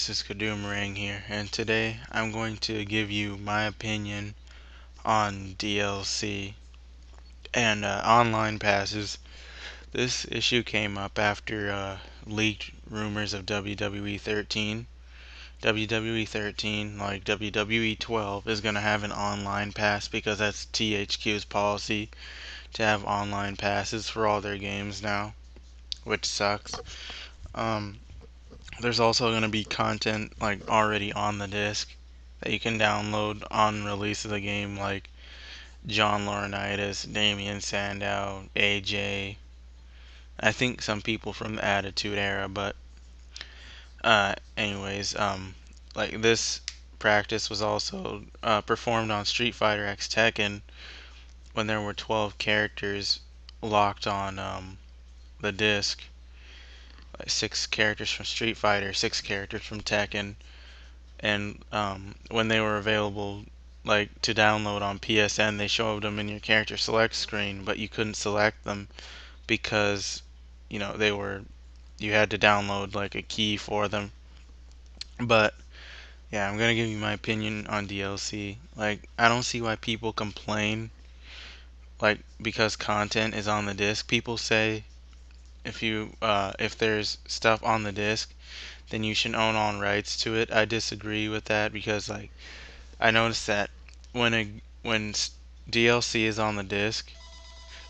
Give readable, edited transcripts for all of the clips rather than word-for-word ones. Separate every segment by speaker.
Speaker 1: this is Kadoomerang here, and today I'm going to give you my opinion on DLC and online passes. This issue came up after leaked rumors of WWE 13. WWE 13, like WWE 12, is going to have an online pass because that's THQ's policy to have online passes for all their games now, which sucks. Um, There's also going to be content like already on the disc that you can download on release of the game, like John Laurinaitis, Damian Sandow, AJ. I think some people from the Attitude Era, but anyways, like this practice was also performed on Street Fighter X Tekken when there were 12 characters locked on the disc, like 6 characters from Street Fighter, 6 characters from Tekken, and when they were available like to download on PSN, they showed them in your character select screen, but you couldn't select them because they were, you had to download like a key for them. But yeah, I'm gonna give you my opinion on DLC. Like, I don't see why people complain, like, because content is on the disc. People say if there's stuff on the disc, then you should own all rights to it. I disagree with that because, like, I noticed that when DLC is on the disc,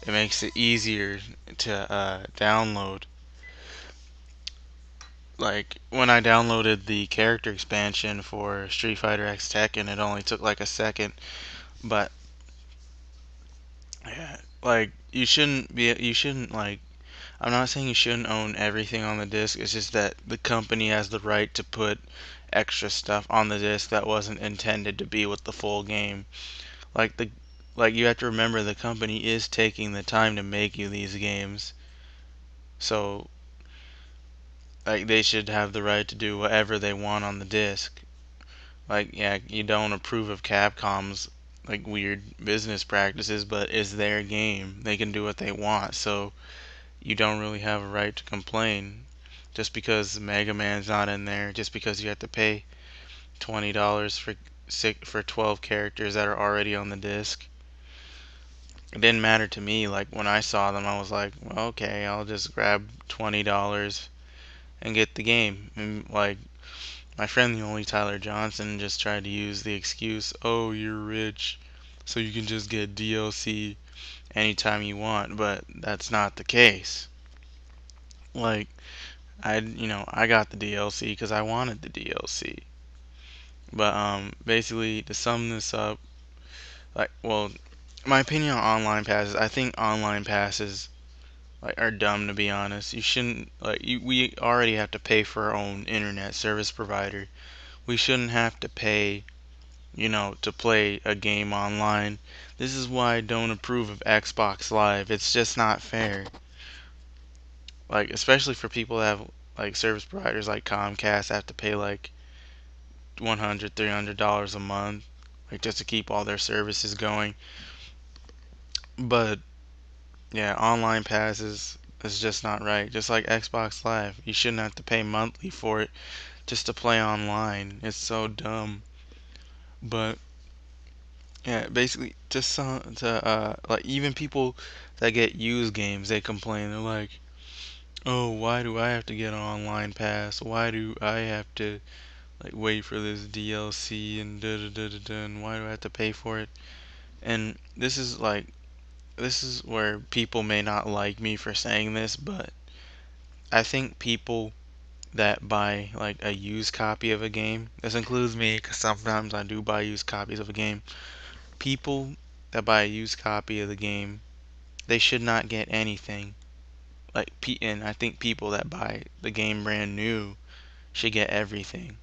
Speaker 1: it makes it easier to download. Like, when I downloaded the character expansion for Street Fighter X Tekken, it only took like a second. But yeah, like, you shouldn't, like, I'm not saying you shouldn't own everything on the disc. It's just that the company has the right to put extra stuff on the disc that wasn't intended to be with the full game. Like the like you have to remember the company is taking the time to make you these games. So like they should have the right to do whatever they want on the disc. Like, yeah, you don't approve of Capcom's like weird business practices, but it's their game. They can do what they want. So you don't really have a right to complain just because Mega Man's not in there, just because you have to pay $20 for 12 characters that are already on the disc. It didn't matter to me. Like, when I saw them, I was like, well, okay, I'll just grab $20 and get the game. And like, my friend, the only Tyler Johnson, just tried to use the excuse, oh, you're rich, so you can just get DLC anytime you want. But that's not the case. Like, I got the DLC because I wanted the DLC. But basically, to sum this up, like, well, my opinion on online passes, I think online passes like are dumb, to be honest. You shouldn't, we already have to pay for our own internet service provider. We shouldn't have to pay, to play a game online. This is why I don't approve of Xbox Live. It's just not fair. Like, especially for people that have like service providers like Comcast have to pay like $100, $300 a month, like, just to keep all their services going. But yeah, online passes is just not right. Just like Xbox Live, you shouldn't have to pay monthly for it just to play online. It's so dumb. But yeah, basically, just to like, even people that get used games, they complain. They're like, "Oh, why do I have to get an online pass? Why do I have to like wait for this DLC and da da da da da? And why do I have to pay for it?" And this is where people may not like me for saying this, but I think people that buy like a used copy of a game, this includes me because sometimes I do buy used copies of a game. People that buy a used copy of the game, they should not get anything. And I think people that buy the game brand new should get everything.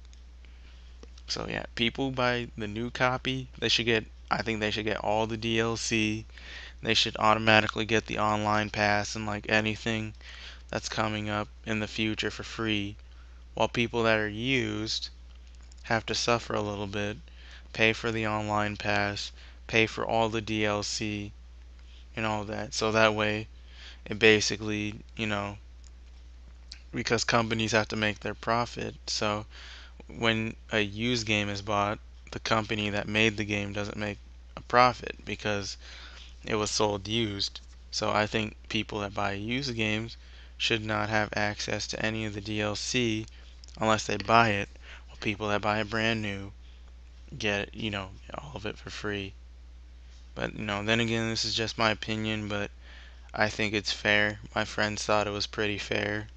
Speaker 1: So yeah, people buy the new copy, they should get. I think they should get all the DLC. They should automatically get the online pass and like anything that's coming up in the future for free. While people that are used have to suffer a little bit, pay for the online pass, pay for all the DLC and all that. So that way, it basically, because companies have to make their profit. So when a used game is bought, the company that made the game doesn't make a profit because it was sold used. So I think people that buy used games should not have access to any of the DLC unless they buy it, while people that buy it brand new get, all of it for free. But, then again, this is just my opinion, but I think it's fair. My friends thought it was pretty fair,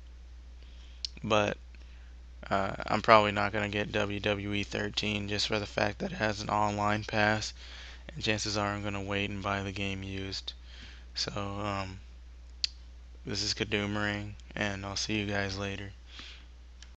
Speaker 1: but I'm probably not going to get WWE 13 just for the fact that it has an online pass, and chances are I'm going to wait and buy the game used. So, this is Kadoomerang, and I'll see you guys later.